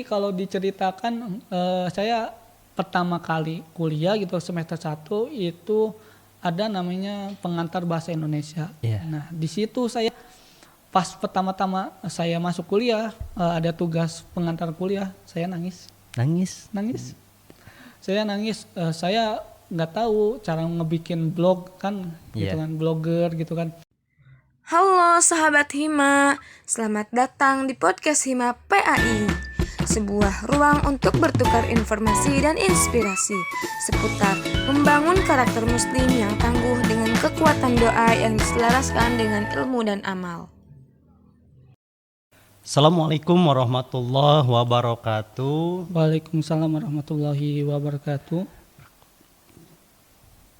Kalau diceritakan, saya pertama kali kuliah gitu semester 1 itu ada namanya pengantar bahasa Indonesia. Iya. Nah, di situ saya pas pertama-tama saya masuk kuliah, ada tugas pengantar kuliah, saya nangis. Nangis. Nangis. Saya nangis, saya nggak tahu cara ngebikin blog kan, gitu Iya. kan, blogger gitu kan. Halo sahabat Hima, selamat datang di podcast Hima PAI. Sebuah ruang untuk bertukar informasi dan inspirasi seputar membangun karakter muslim yang tangguh dengan kekuatan doa yang diselaraskan dengan ilmu dan amal. Assalamualaikum warahmatullahi wabarakatuh. Waalaikumsalam warahmatullahi wabarakatuh.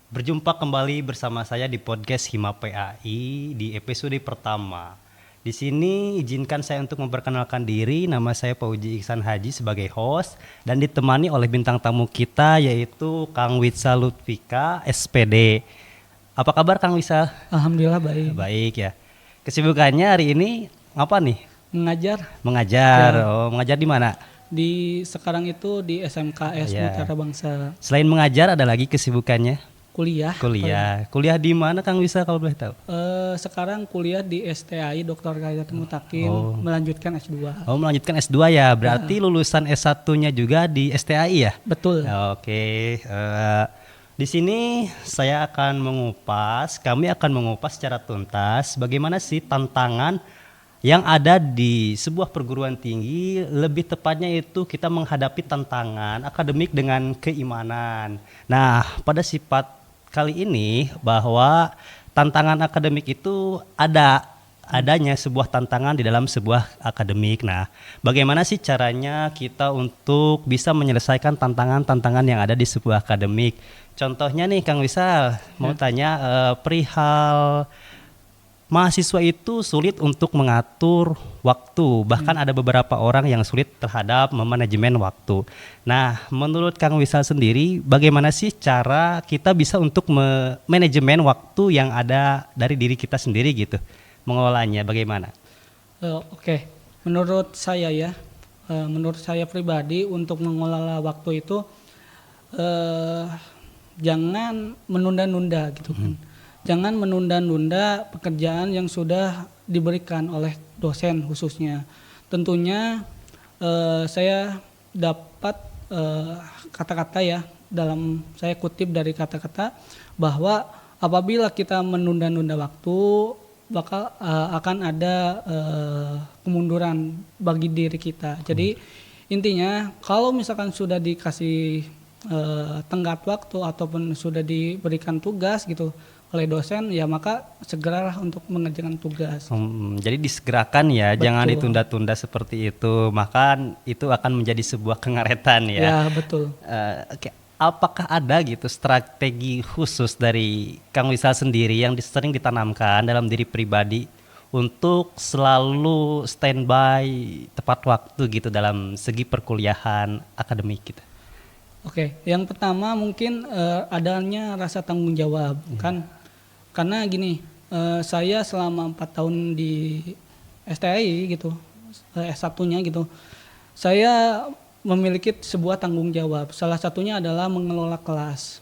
Berjumpa kembali bersama saya di podcast Hima PAI di episode pertama. Di sini izinkan saya untuk memperkenalkan diri. Nama saya Pauji Iksan Haji sebagai host dan ditemani oleh bintang tamu kita yaitu Kang Witsa Lutfika SPD. Apa kabar Kang Witsa? Alhamdulillah baik. Baik ya. Kesibukannya hari ini apa nih? Mengajar Mengajar. Ya. Oh, mengajar di mana? sekarang itu di SMKS Ya. Mutiara Bangsa. Selain mengajar ada lagi kesibukannya? Kuliah. Kuliah di mana Kang Wisa kalau boleh tahu? Sekarang kuliah di STAI Dr. Gayat Mutakin, Oh. melanjutkan S2. Oh, melanjutkan S2 ya. Berarti lulusan S1-nya juga di STAI ya? Betul. Oke. Di sini kami akan mengupas secara tuntas bagaimana sih tantangan yang ada di sebuah perguruan tinggi, lebih tepatnya itu kita menghadapi tantangan akademik dengan keimanan. Nah, pada sifat kali ini bahwa tantangan akademik itu adanya sebuah tantangan di dalam sebuah akademik. Nah, bagaimana sih caranya kita untuk bisa menyelesaikan tantangan-tantangan yang ada di sebuah akademik? Contohnya nih Kang Wisal, mau tanya perihal mahasiswa itu sulit untuk mengatur waktu, bahkan ada beberapa orang yang sulit terhadap memanajemen waktu. Nah, menurut Kang Wisal sendiri, bagaimana sih cara kita bisa untuk manajemen waktu yang ada dari diri kita sendiri gitu? Mengelolanya bagaimana? Oke. Menurut saya ya, menurut saya pribadi untuk mengelola waktu itu jangan menunda-nunda gitu kan. Jangan menunda-nunda pekerjaan yang sudah diberikan oleh dosen khususnya. Tentunya saya dapat kata-kata ya, dalam saya kutip dari kata-kata bahwa apabila kita menunda-nunda waktu bakal akan ada kemunduran bagi diri kita. Jadi intinya kalau misalkan sudah dikasih tenggat waktu ataupun sudah diberikan tugas gitu oleh dosen, ya maka segeralah untuk mengerjakan tugas. Jadi disegerakan ya, Betul. jangan ditunda-tunda seperti itu, maka itu akan menjadi sebuah kengaretan ya. Ya betul. Oke. Apakah ada gitu strategi khusus dari Kang Wisal sendiri yang sering ditanamkan dalam diri pribadi untuk selalu standby tepat waktu gitu dalam segi perkuliahan akademik gitu? Oke, yang pertama mungkin adanya rasa tanggung jawab kan, karena gini, saya selama 4 tahun di STI gitu, S1-nya gitu, saya memiliki sebuah tanggung jawab. Salah satunya adalah mengelola kelas.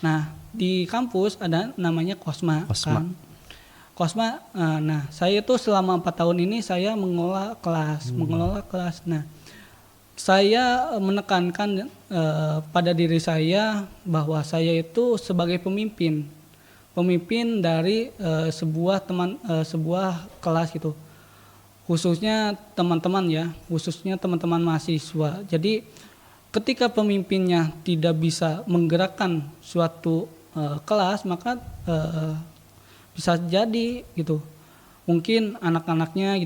Nah, di kampus ada namanya Kosma. Kan? Kosma. Nah, saya itu selama 4 tahun ini saya mengelola kelas. Nah, saya menekankan pada diri saya bahwa saya itu sebagai pemimpin dari sebuah kelas gitu. Khususnya teman-teman mahasiswa. Jadi ketika pemimpinnya tidak bisa menggerakkan suatu kelas, maka bisa jadi gitu. Mungkin anak-anaknya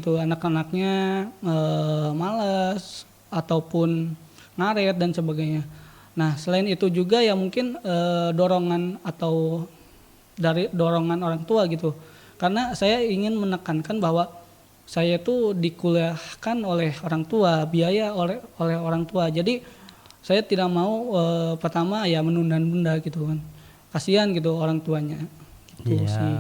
malas ataupun ngaret dan sebagainya. Nah, selain itu juga ya mungkin dorongan orang tua gitu. Karena saya ingin menekankan bahwa saya itu dikuliahkan oleh orang tua, biaya oleh orang tua. Jadi saya tidak mau pertama ya menunda-nunda gitu kan. Kasihan gitu orang tuanya. Gitu sih.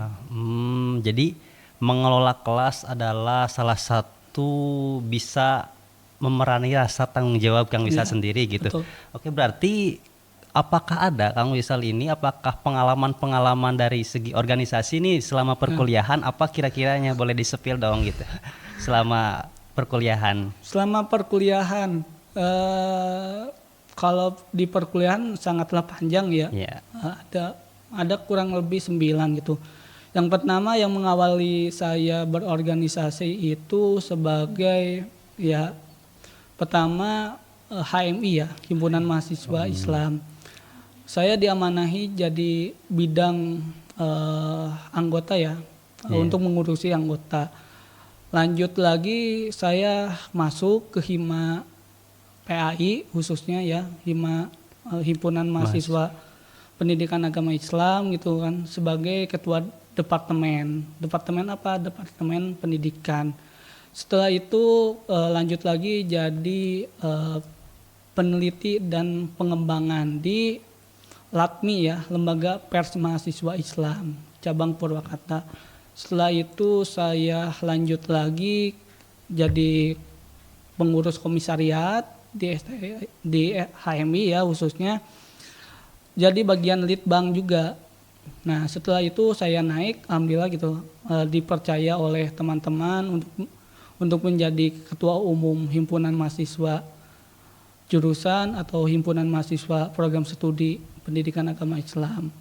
Jadi mengelola kelas adalah salah satu bisa memerani rasa tanggung jawab Kang Wisal Iya, sendiri gitu. betul. Oke, berarti apakah ada Kang Wisal ini, apakah pengalaman-pengalaman dari segi organisasi nih selama perkuliahan, apa kira-kiranya boleh disepil dong gitu selama perkuliahan? Selama perkuliahan, kalau di perkuliahan sangatlah panjang ya. Ya. Ada kurang lebih 9 gitu. Yang pertama yang mengawali saya berorganisasi itu sebagai ya pertama HMI ya, Himpunan Mahasiswa Islam. Saya diamanahi jadi bidang anggota ya, untuk mengurusi anggota. Lanjut lagi saya masuk ke Hima PAI khususnya ya, Himpunan Mahasiswa Pendidikan Agama Islam gitu kan, sebagai ketua departemen. Departemen apa? Departemen Pendidikan. Setelah itu lanjut lagi jadi peneliti dan pengembangan di LAPMI ya, Lembaga Pers Mahasiswa Islam cabang Purwakarta. Setelah itu saya lanjut lagi jadi pengurus komisariat di HMI ya khususnya, jadi bagian lead bank juga. Nah setelah itu saya naik, alhamdulillah gitu, dipercaya oleh teman-teman untuk menjadi ketua umum himpunan mahasiswa jurusan atau himpunan mahasiswa program studi pendidikan agama Islam.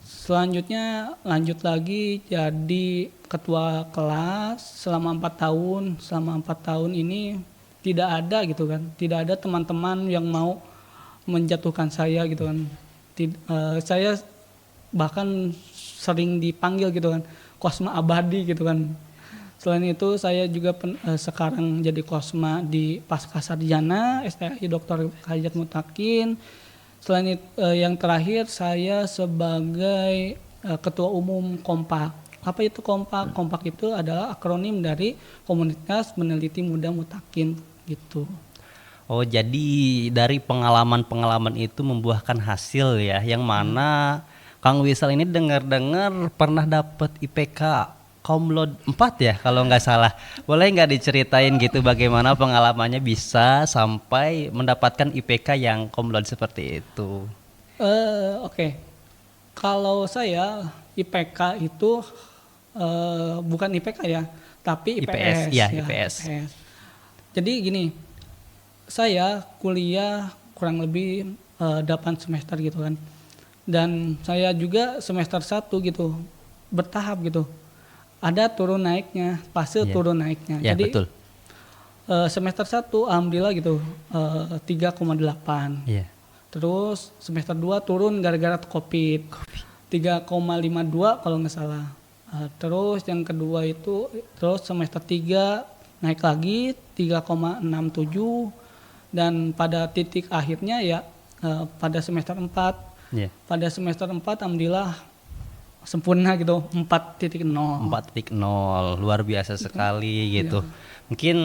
Selanjutnya lanjut lagi jadi ketua kelas selama 4 tahun. Selama 4 tahun ini tidak ada gitu kan, tidak ada teman-teman yang mau menjatuhkan saya gitu kan. Saya bahkan sering dipanggil gitu kan, Kosma abadi gitu kan. Selain itu saya juga sekarang jadi Kosma di Pasca Sarjana STI Dr. Hajat Mutakin. Selain itu, yang terakhir saya sebagai ketua umum Kompak. Apa itu Kompak? Kompak itu adalah akronim dari Komunitas Peneliti Muda Mutakin gitu. Oh, jadi dari pengalaman-pengalaman itu membuahkan hasil ya, yang mana Kang Wisal ini dengar-dengar pernah dapat IPK Komlod 4 ya kalau nggak salah. Boleh nggak diceritain gitu bagaimana pengalamannya bisa sampai mendapatkan IPK yang Komlod seperti itu? Oke. Kalau saya IPK itu bukan IPK ya, tapi IPS. Ya, IPS. Jadi gini, saya kuliah kurang lebih 8 semester gitu kan. Dan saya juga semester 1 gitu, bertahap gitu. Ada turun naiknya, fase turun naiknya. Ya, jadi betul. Semester 1 alhamdulillah gitu 3,8. Iya. Terus semester 2 turun gara-gara Covid. 3,52 kalau nggak salah. Terus yang kedua itu terus semester 3 naik lagi 3,67 dan pada titik akhirnya ya pada semester 4. Yeah. Pada semester 4 alhamdulillah sempurna gitu 4.0. 4.0 luar biasa sekali gitu. Mungkin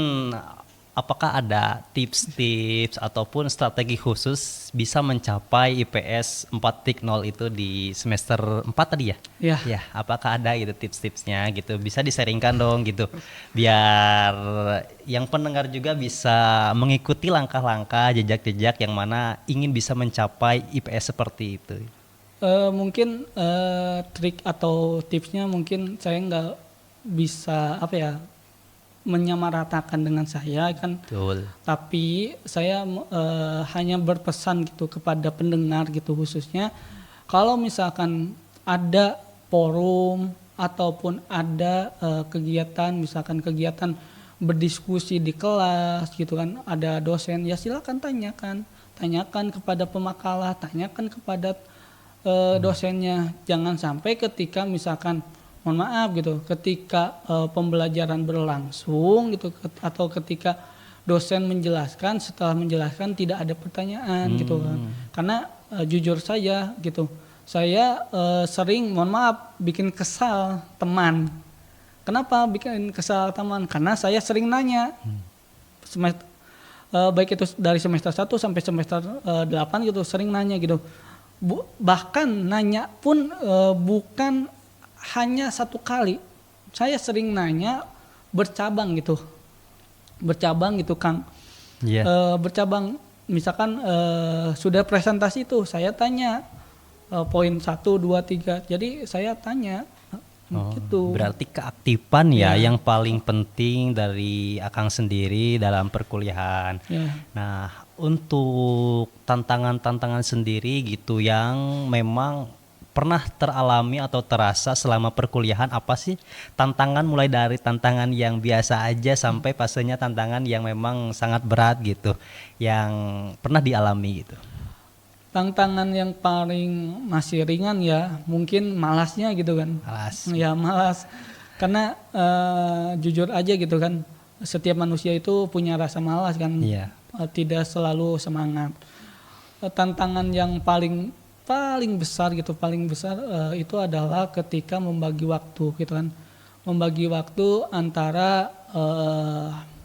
apakah ada tips-tips ataupun strategi khusus bisa mencapai IPS 4.0 itu di semester 4 tadi ya? Iya. Ya, apakah ada gitu tips-tipsnya gitu? Bisa disaringkan dong gitu. Biar yang pendengar juga bisa mengikuti langkah-langkah, jejak-jejak yang mana ingin bisa mencapai IPS seperti itu. Mungkin trik atau tipsnya mungkin saya nggak bisa menyamaratakan dengan saya kan. Betul. Tapi saya hanya berpesan gitu kepada pendengar gitu, khususnya kalau misalkan ada forum ataupun ada kegiatan, misalkan kegiatan berdiskusi di kelas gitu kan, ada dosen, ya silakan tanyakan kepada pemakalah, tanyakan kepada dosennya. Jangan sampai ketika misalkan mohon maaf gitu, ketika pembelajaran berlangsung gitu atau ketika dosen menjelaskan, setelah menjelaskan tidak ada pertanyaan gitu kan. Karena jujur saja gitu, saya sering mohon maaf bikin kesal teman. Kenapa bikin kesal teman? Karena saya sering nanya semester, baik itu dari semester 1 sampai semester 8 gitu, sering nanya gitu. Bahkan nanya pun bukan hanya satu kali, saya sering nanya bercabang gitu Kang. Iya. Bercabang. Misalkan sudah presentasi tuh, saya tanya poin 1, 2, 3. Jadi saya tanya gitu. Berarti keaktifan ya Ya. yang paling penting dari Akang sendiri dalam perkuliahan. Ya. Nah, untuk tantangan-tantangan sendiri gitu yang memang pernah teralami atau terasa selama perkuliahan, apa sih tantangan, mulai dari tantangan yang biasa aja sampai pasenya tantangan yang memang sangat berat gitu yang pernah dialami gitu. Tantangan yang paling masih ringan ya mungkin malasnya gitu kan. Alas. Ya malas. Karena jujur aja gitu kan, setiap manusia itu punya rasa malas kan. Iya. Tidak selalu semangat. Tantangan yang paling besar gitu, itu adalah ketika membagi waktu gitu kan. Membagi waktu antara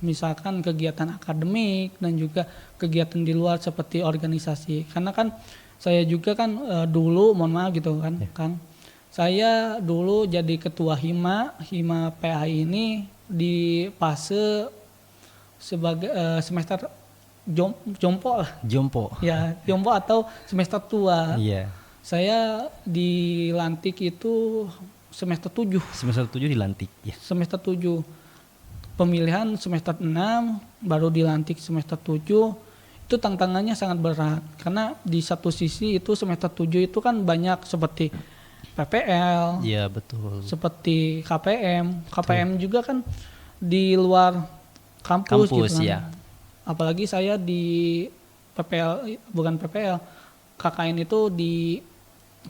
misalkan kegiatan akademik dan juga kegiatan di luar seperti organisasi. Karena kan saya juga kan dulu, mohon maaf gitu kan, Kang. Saya dulu jadi ketua hima PAI ini di fase sebagai semester jompo lah. Jompo. Ya, jompo atau semester tua. Iya. Saya dilantik itu semester 7. Semester 7 dilantik ya. Semester 7. Pemilihan semester 6 baru dilantik semester 7. Itu tantangannya sangat berat karena di satu sisi itu semester 7 itu kan banyak seperti PPL, Iya, betul. seperti KPM juga kan di luar kampus gitu kan. Ya. Apalagi saya di PPL, bukan PPL, KKN itu di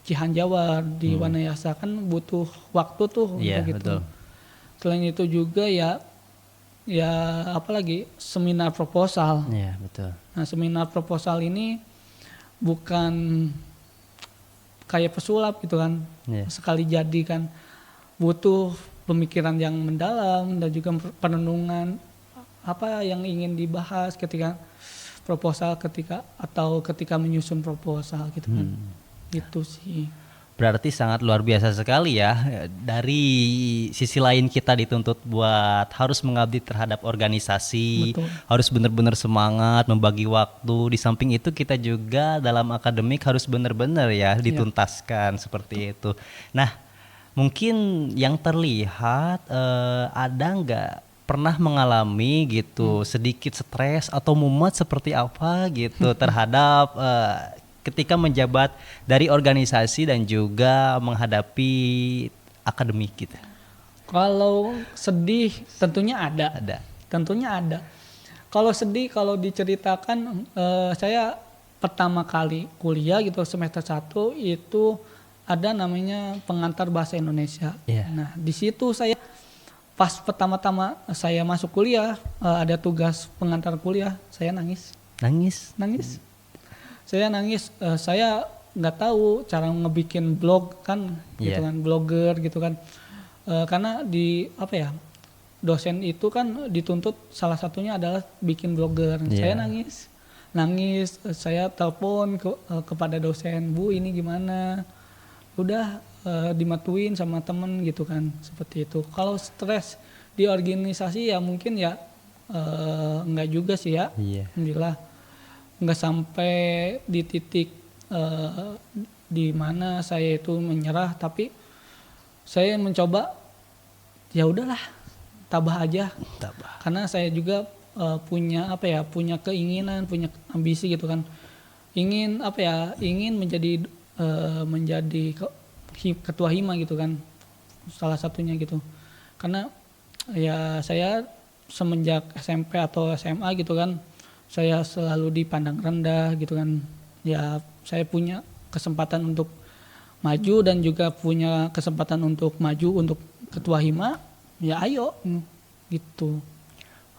Cihanjawar, di Wanayasa kan butuh waktu tuh Iya, untuk itu. betul. Selain itu juga ya apalagi seminar proposal. Iya, betul. Nah, seminar proposal ini bukan kayak pesulap gitu kan. Iya. Sekali jadi kan, butuh pemikiran yang mendalam dan juga perenungan apa yang ingin dibahas ketika proposal, ketika menyusun proposal gitu kan. Gitu sih. Berarti sangat luar biasa sekali ya. Dari sisi lain kita dituntut buat harus mengabdi terhadap organisasi, Betul. harus benar-benar semangat membagi waktu. Di samping itu kita juga dalam akademik harus benar-benar ya dituntaskan seperti itu. Nah, mungkin yang terlihat ada nggak pernah mengalami gitu sedikit stres atau mumet seperti apa gitu terhadap ketika menjabat dari organisasi dan juga menghadapi akademik gitu. Kalau sedih tentunya ada. Tentunya ada. Kalau sedih, kalau diceritakan, saya pertama kali kuliah gitu semester 1 itu ada namanya pengantar bahasa Indonesia. Yeah. Nah, di situ saya pas pertama-tama saya masuk kuliah, ada tugas pengantar kuliah, saya nangis. Nangis. Saya nangis, saya nggak tahu cara ngebikin blog kan, gitu kan, blogger gitu kan. Karena dosen itu kan dituntut salah satunya adalah bikin blogger. Saya nangis, saya telepon kepada dosen, Bu ini gimana? Udah dimatuin sama temen gitu kan, seperti itu. Kalau stres di organisasi ya mungkin ya enggak juga sih ya, alhamdulillah enggak sampai di titik di mana saya itu menyerah, tapi saya mencoba ya udahlah tabah aja. Karena saya juga punya keinginan, punya ambisi gitu kan, ingin menjadi ketua hima gitu kan, salah satunya gitu. Karena ya saya semenjak SMP atau SMA gitu kan, saya selalu dipandang rendah gitu kan. Ya saya punya kesempatan untuk maju dan juga punya kesempatan untuk maju untuk ketua hima, ya ayo gitu.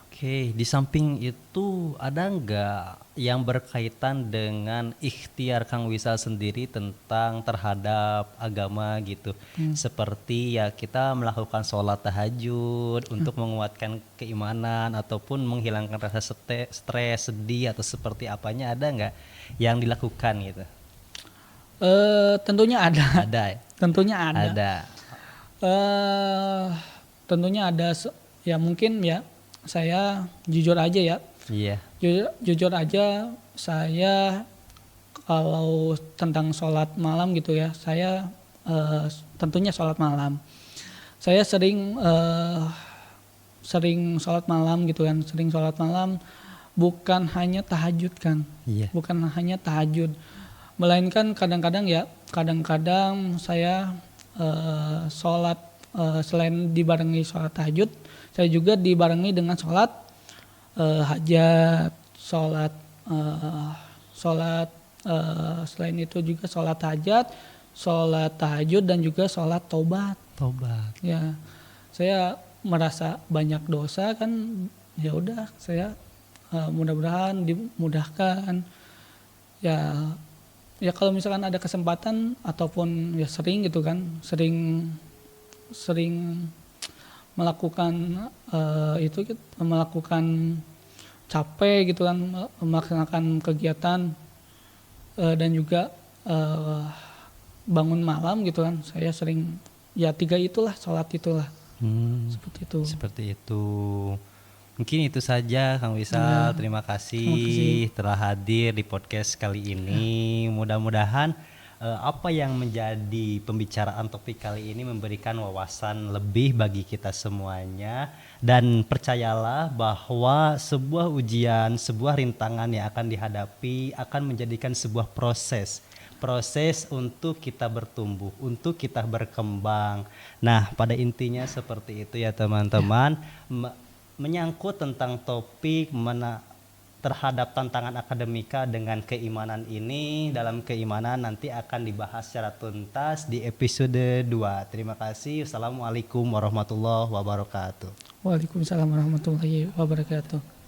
Oke, di samping itu ada nggak yang berkaitan dengan ikhtiar Kang Wisal sendiri tentang terhadap agama gitu? Seperti ya kita melakukan sholat tahajud untuk menguatkan keimanan ataupun menghilangkan rasa stres, sedih atau seperti apanya, ada nggak yang dilakukan gitu? Tentunya ada. Tentunya ada. Tentunya ada. Ya mungkin ya. Saya jujur aja ya, Jujur aja saya kalau tentang sholat malam gitu ya, saya tentunya sholat malam. Saya sering sholat malam gitu kan, sering sholat malam bukan hanya tahajud kan, Iya. bukan hanya tahajud, melainkan kadang-kadang saya sholat selain dibarengi sholat tahajud, saya juga dibarengi dengan sholat hajat, sholat selain itu juga sholat hajat, sholat tahajud dan juga sholat tobat. Tobat. Ya, saya merasa banyak dosa kan, ya udah saya mudah-mudahan dimudahkan. Ya kalau misalkan ada kesempatan ataupun ya sering gitu kan, sering melakukan melakukan capek gitu kan, melaksanakan kegiatan dan juga bangun malam gitu kan, saya sering ya 3 itulah, sholat itulah. Seperti itu. Seperti itu. Mungkin itu saja Kang Wisal. Terima kasih telah hadir di podcast kali ini. Mudah-mudahan apa yang menjadi pembicaraan topik kali ini memberikan wawasan lebih bagi kita semuanya. Dan percayalah bahwa sebuah ujian, sebuah rintangan yang akan dihadapi akan menjadikan sebuah proses untuk kita bertumbuh, untuk kita berkembang. Nah, pada intinya seperti itu ya teman-teman. Menyangkut tentang topik terhadap tantangan akademika dengan keimanan ini, dalam keimanan nanti akan dibahas secara tuntas di episode 2. Terima kasih. Wassalamualaikum warahmatullahi wabarakatuh. Waalaikumsalam warahmatullahi wabarakatuh.